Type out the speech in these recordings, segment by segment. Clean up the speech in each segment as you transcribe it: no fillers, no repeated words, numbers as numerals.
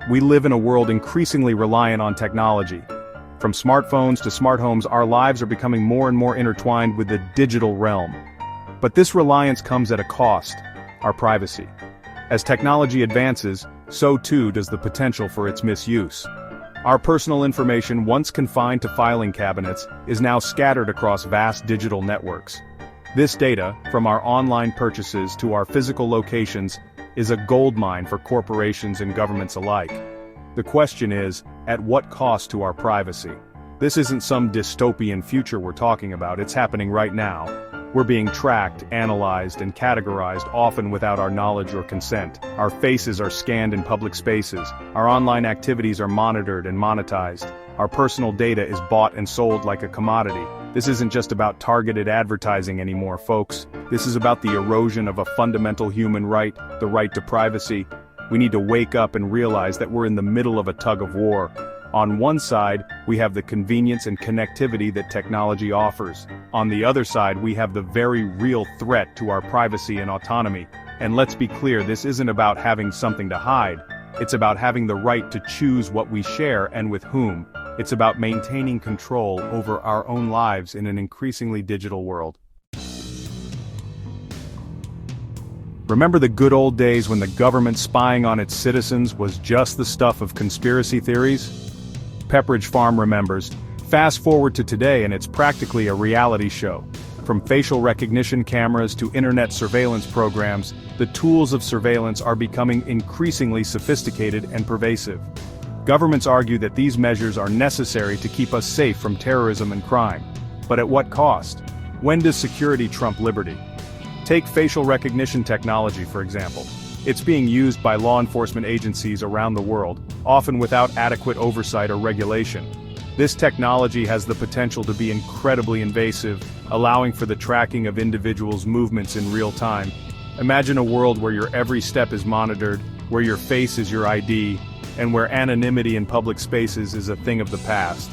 We live in a world increasingly reliant on technology. From smartphones to smart homes, our lives are becoming more and more intertwined with the digital realm. But this reliance comes at a cost: our privacy. As technology advances, so too does the potential for its misuse. Our personal information, once confined to filing cabinets, is now scattered across vast digital networks. This data, from our online purchases to our physical locations, is a goldmine for corporations and governments alike. The question is, at what cost to our privacy? This isn't some dystopian future we're talking about, it's happening right now. We're being tracked, analyzed, and categorized, often without our knowledge or consent. Our faces are scanned in public spaces. Our online activities are monitored and monetized. Our personal data is bought and sold like a commodity. This isn't just about targeted advertising anymore, folks. This is about the erosion of a fundamental human right, the right to privacy. We need to wake up and realize that we're in the middle of a tug of war. On one side, we have the convenience and connectivity that technology offers. On the other side, we have the very real threat to our privacy and autonomy. And let's be clear, this isn't about having something to hide. It's about having the right to choose what we share and with whom. It's about maintaining control over our own lives in an increasingly digital world. Remember the good old days when the government spying on its citizens was just the stuff of conspiracy theories? Pepperidge Farm remembers. Fast forward to today and it's practically a reality show. From facial recognition cameras to internet surveillance programs, the tools of surveillance are becoming increasingly sophisticated and pervasive. Governments argue that these measures are necessary to keep us safe from terrorism and crime. But at what cost? When does security trump liberty? Take facial recognition technology, for example. It's being used by law enforcement agencies around the world, often without adequate oversight or regulation. This technology has the potential to be incredibly invasive, allowing for the tracking of individuals' movements in real time. Imagine a world where your every step is monitored, where your face is your ID, and where anonymity in public spaces is a thing of the past.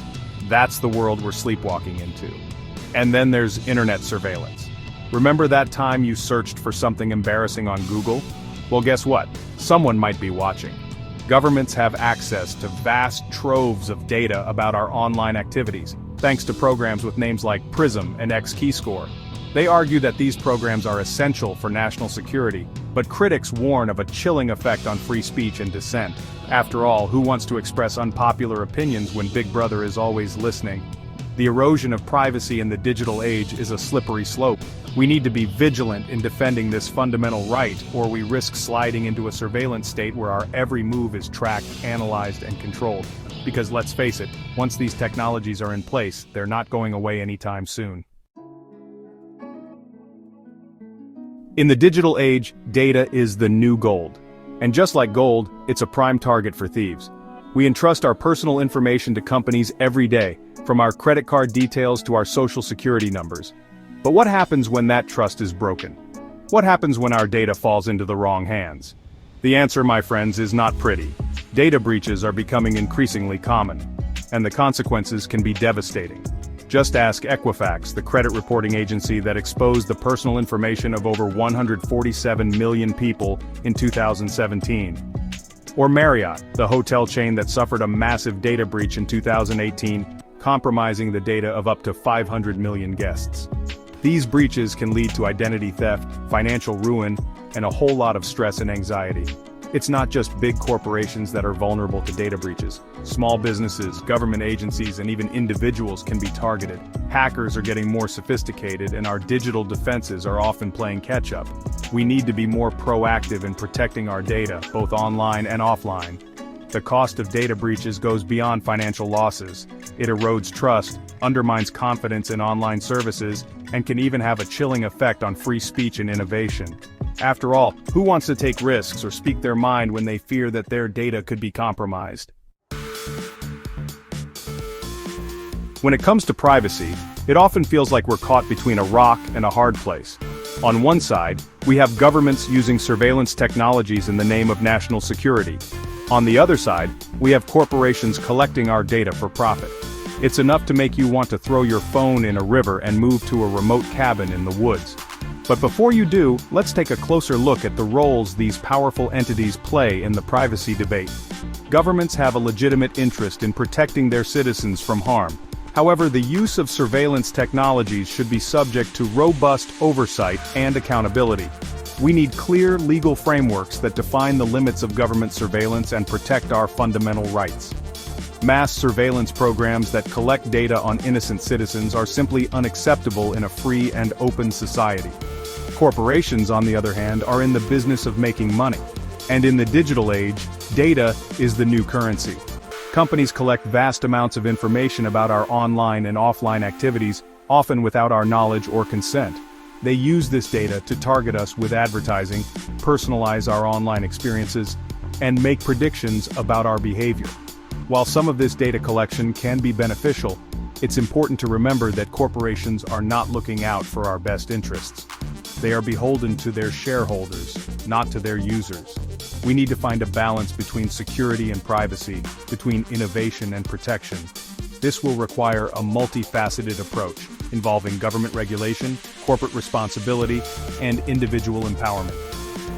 That's the world we're sleepwalking into. And then there's internet surveillance. Remember that time you searched for something embarrassing on Google? Well, guess what? Someone might be watching. Governments have access to vast troves of data about our online activities, thanks to programs with names like PRISM and X-Keyscore. They argue that these programs are essential for national security, but critics warn of a chilling effect on free speech and dissent. After all, who wants to express unpopular opinions when Big Brother is always listening? The erosion of privacy in the digital age is a slippery slope. We need to be vigilant in defending this fundamental right, or we risk sliding into a surveillance state where our every move is tracked, analyzed, and controlled. Because let's face it, once these technologies are in place, they're not going away anytime soon. In the digital age, data is the new gold. And just like gold, it's a prime target for thieves. We entrust our personal information to companies every day, from our credit card details to our social security numbers. But what happens when that trust is broken? What happens when our data falls into the wrong hands? The answer, my friends, is not pretty. Data breaches are becoming increasingly common, and the consequences can be devastating. Just ask Equifax, the credit reporting agency that exposed the personal information of over 147 million people in 2017. Or Marriott, the hotel chain that suffered a massive data breach in 2018, compromising the data of up to 500 million guests. These breaches can lead to identity theft, financial ruin, and a whole lot of stress and anxiety. It's not just big corporations that are vulnerable to data breaches. Small businesses, government agencies, and even individuals can be targeted. Hackers are getting more sophisticated, and our digital defenses are often playing catch-up. We need to be more proactive in protecting our data, both online and offline. The cost of data breaches goes beyond financial losses. It erodes trust, undermines confidence in online services, and can even have a chilling effect on free speech and innovation. After all, who wants to take risks or speak their mind when they fear that their data could be compromised? When it comes to privacy, it often feels like we're caught between a rock and a hard place. On one side, we have governments using surveillance technologies in the name of national security. On the other side, we have corporations collecting our data for profit. It's enough to make you want to throw your phone in a river and move to a remote cabin in the woods. But before you do, let's take a closer look at the roles these powerful entities play in the privacy debate. Governments have a legitimate interest in protecting their citizens from harm. However, the use of surveillance technologies should be subject to robust oversight and accountability. We need clear legal frameworks that define the limits of government surveillance and protect our fundamental rights. Mass surveillance programs that collect data on innocent citizens are simply unacceptable in a free and open society. Corporations, on the other hand, are in the business of making money. And in the digital age, data is the new currency. Companies collect vast amounts of information about our online and offline activities, often without our knowledge or consent. They use this data to target us with advertising, personalize our online experiences, and make predictions about our behavior. While some of this data collection can be beneficial, it's important to remember that corporations are not looking out for our best interests. They are beholden to their shareholders, not to their users. We need to find a balance between security and privacy, between innovation and protection. This will require a multifaceted approach, involving government regulation, corporate responsibility, and individual empowerment.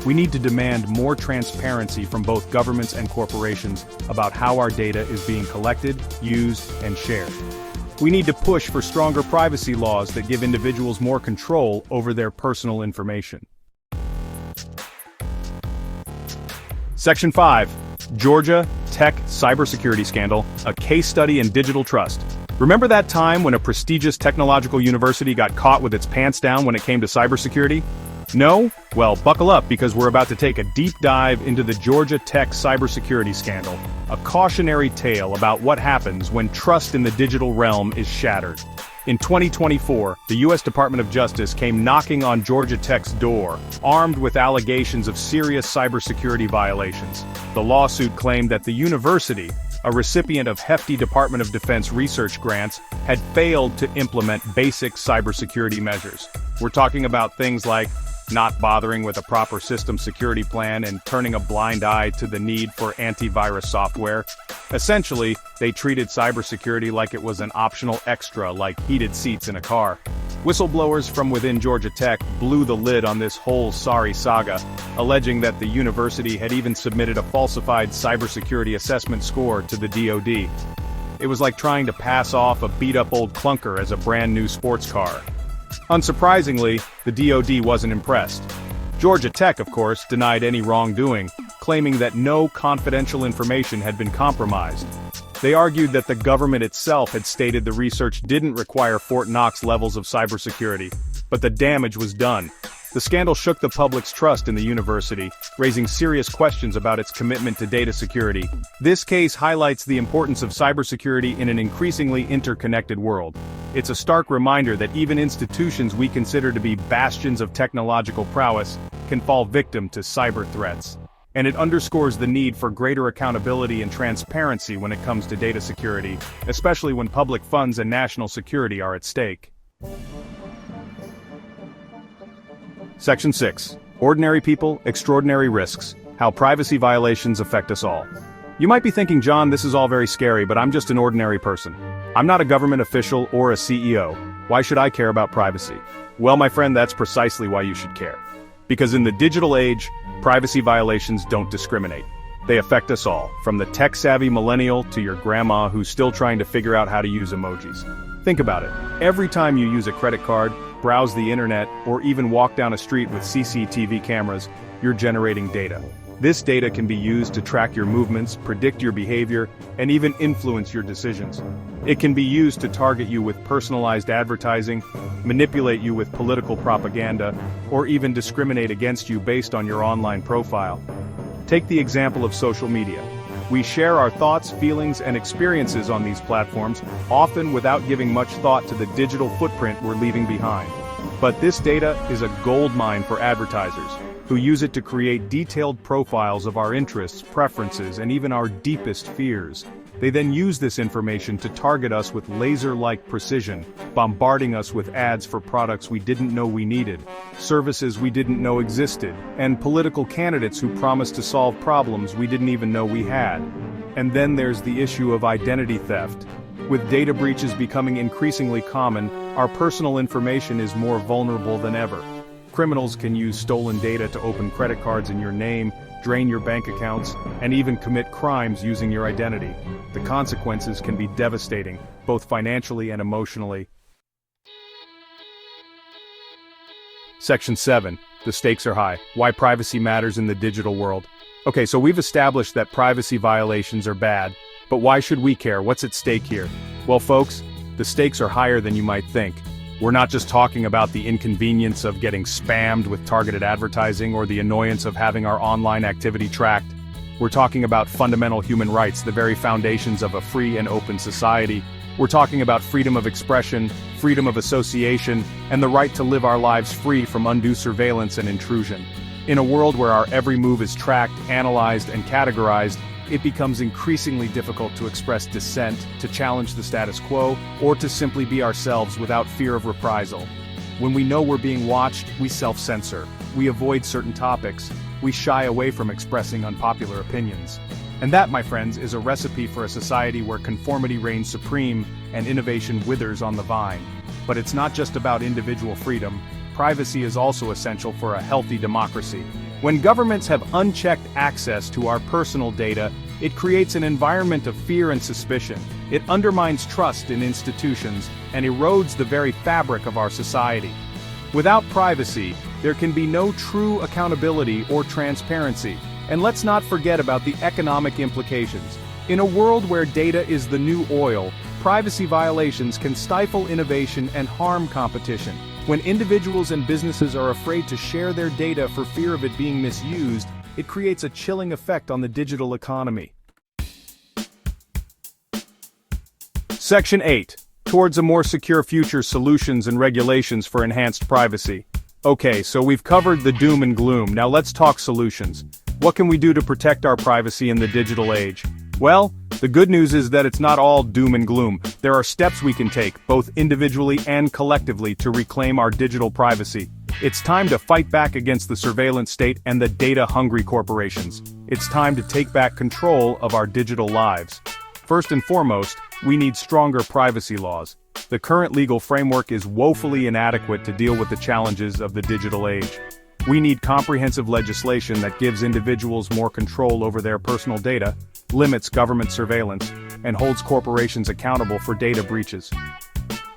We need to demand more transparency from both governments and corporations about how our data is being collected, used, and shared. We need to push for stronger privacy laws that give individuals more control over their personal information. Section 5. Georgia Tech Cybersecurity Scandal, a case study in digital trust. Remember that time when a prestigious technological university got caught with its pants down when it came to cybersecurity? No? Well, buckle up because we're about to take a deep dive into the Georgia Tech cybersecurity scandal, a cautionary tale about what happens when trust in the digital realm is shattered. In 2024, the U.S. Department of Justice came knocking on Georgia Tech's door, armed with allegations of serious cybersecurity violations. The lawsuit claimed that the university, a recipient of hefty Department of Defense research grants, had failed to implement basic cybersecurity measures. We're talking about things like not bothering with a proper system security plan and turning a blind eye to the need for antivirus software. Essentially, they treated cybersecurity like it was an optional extra like heated seats in a car. Whistleblowers from within Georgia Tech blew the lid on this whole sorry saga, alleging that the university had even submitted a falsified cybersecurity assessment score to the DoD. It was like trying to pass off a beat-up old clunker as a brand new sports car. Unsurprisingly, the DoD wasn't impressed. Georgia Tech, of course, denied any wrongdoing, claiming that no confidential information had been compromised. They argued that the government itself had stated the research didn't require Fort Knox levels of cybersecurity, but the damage was done. The scandal shook the public's trust in the university, raising serious questions about its commitment to data security. This case highlights the importance of cybersecurity in an increasingly interconnected world. It's a stark reminder that even institutions we consider to be bastions of technological prowess can fall victim to cyber threats. And it underscores the need for greater accountability and transparency when it comes to data security, especially when public funds and national security are at stake. Section 6. Ordinary people, extraordinary risks. How privacy violations affect us all. You might be thinking, John, this is all very scary, but I'm just an ordinary person. I'm not a government official or a CEO. Why should I care about privacy? Well, my friend, that's precisely why you should care. Because in the digital age, privacy violations don't discriminate. They affect us all, from the tech-savvy millennial to your grandma who's still trying to figure out how to use emojis. Think about it. Every time you use a credit card, browse the internet, or even walk down a street with CCTV cameras, you're generating data. This data can be used to track your movements, predict your behavior, and even influence your decisions. It can be used to target you with personalized advertising, manipulate you with political propaganda, or even discriminate against you based on your online profile. Take the example of social media. We share our thoughts, feelings, and experiences on these platforms, often without giving much thought to the digital footprint we're leaving behind. But this data is a goldmine for advertisers, who use it to create detailed profiles of our interests, preferences, and even our deepest fears. They then use this information to target us with laser-like precision, bombarding us with ads for products we didn't know we needed, services we didn't know existed, and political candidates who promised to solve problems we didn't even know we had. And then there's the issue of identity theft. With data breaches becoming increasingly common, our personal information is more vulnerable than ever. Criminals can use stolen data to open credit cards in your name, drain your bank accounts, and even commit crimes using your identity. The consequences can be devastating, both financially and emotionally. Section 7. The stakes are high. Why privacy matters in the digital world. Okay, so we've established that privacy violations are bad, but why should we care? What's at stake here? Well, folks, the stakes are higher than you might think. We're not just talking about the inconvenience of getting spammed with targeted advertising or the annoyance of having our online activity tracked. We're talking about fundamental human rights, the very foundations of a free and open society. We're talking about freedom of expression, freedom of association, and the right to live our lives free from undue surveillance and intrusion. In a world where our every move is tracked, analyzed, and categorized, it becomes increasingly difficult to express dissent, to challenge the status quo, or to simply be ourselves without fear of reprisal. When we know we're being watched, we self-censor. We avoid certain topics. We shy away from expressing unpopular opinions. And that, my friends, is a recipe for a society where conformity reigns supreme and innovation withers on the vine. But it's not just about individual freedom. Privacy is also essential for a healthy democracy. When governments have unchecked access to our personal data, it creates an environment of fear and suspicion. It undermines trust in institutions and erodes the very fabric of our society. Without privacy, there can be no true accountability or transparency. And let's not forget about the economic implications. In a world where data is the new oil, privacy violations can stifle innovation and harm competition. When individuals and businesses are afraid to share their data for fear of it being misused, it creates a chilling effect on the digital economy. Section 8. Towards a more secure future, solutions and regulations for enhanced privacy. Okay, so we've covered the doom and gloom, now let's talk solutions. What can we do to protect our privacy in the digital age? Well, the good news is that it's not all doom and gloom. There are steps we can take, both individually and collectively, to reclaim our digital privacy. It's time to fight back against the surveillance state and the data-hungry corporations. It's time to take back control of our digital lives. First and foremost, we need stronger privacy laws. The current legal framework is woefully inadequate to deal with the challenges of the digital age. We need comprehensive legislation that gives individuals more control over their personal data, limits government surveillance, and holds corporations accountable for data breaches.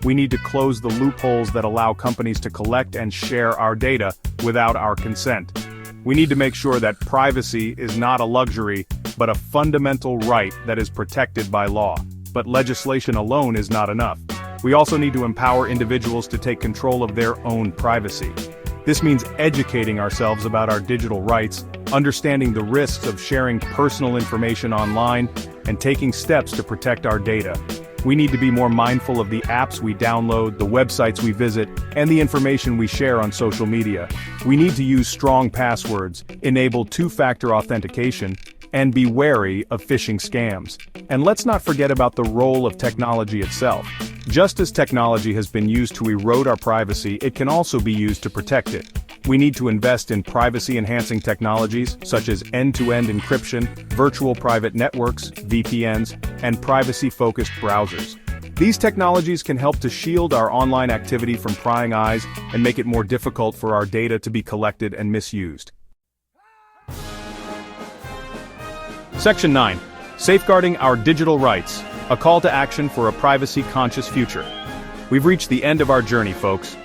We need to close the loopholes that allow companies to collect and share our data without our consent. We need to make sure that privacy is not a luxury, but a fundamental right that is protected by law. But legislation alone is not enough. We also need to empower individuals to take control of their own privacy. This means educating ourselves about our digital rights, understanding the risks of sharing personal information online, and taking steps to protect our data. We need to be more mindful of the apps we download, the websites we visit, and the information we share on social media. We need to use strong passwords, enable two-factor authentication, and be wary of phishing scams. And let's not forget about the role of technology itself. Just as technology has been used to erode our privacy, it can also be used to protect it. We need to invest in privacy-enhancing technologies, such as end-to-end encryption, virtual private networks, VPNs, and privacy-focused browsers. These technologies can help to shield our online activity from prying eyes and make it more difficult for our data to be collected and misused. Section 9. Safeguarding our digital rights. A call to action for a privacy-conscious future. We've reached the end of our journey, folks.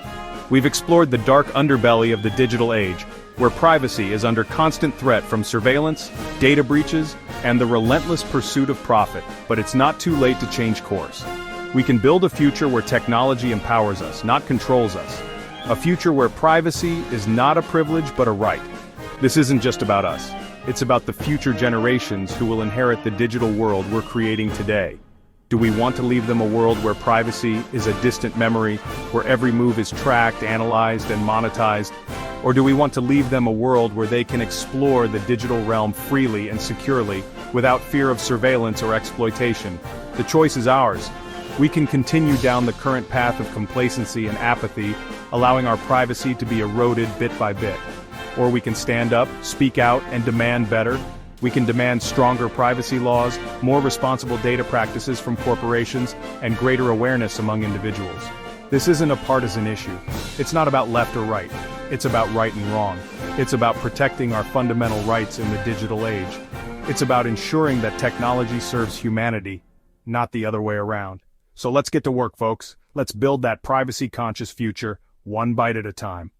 We've explored the dark underbelly of the digital age, where privacy is under constant threat from surveillance, data breaches, and the relentless pursuit of profit. But it's not too late to change course. We can build a future where technology empowers us, not controls us. A future where privacy is not a privilege but a right. This isn't just about us. It's about the future generations who will inherit the digital world we're creating today. Do we want to leave them a world where privacy is a distant memory, where every move is tracked, analyzed, and monetized? Or do we want to leave them a world where they can explore the digital realm freely and securely, without fear of surveillance or exploitation? The choice is ours. We can continue down the current path of complacency and apathy, allowing our privacy to be eroded bit by bit. Or we can stand up, speak out, and demand better. We can demand stronger privacy laws, more responsible data practices from corporations, and greater awareness among individuals. This isn't a partisan issue. It's not about left or right. It's about right and wrong. It's about protecting our fundamental rights in the digital age. It's about ensuring that technology serves humanity, not the other way around. So let's get to work, folks. Let's build that privacy-conscious future, one bite at a time.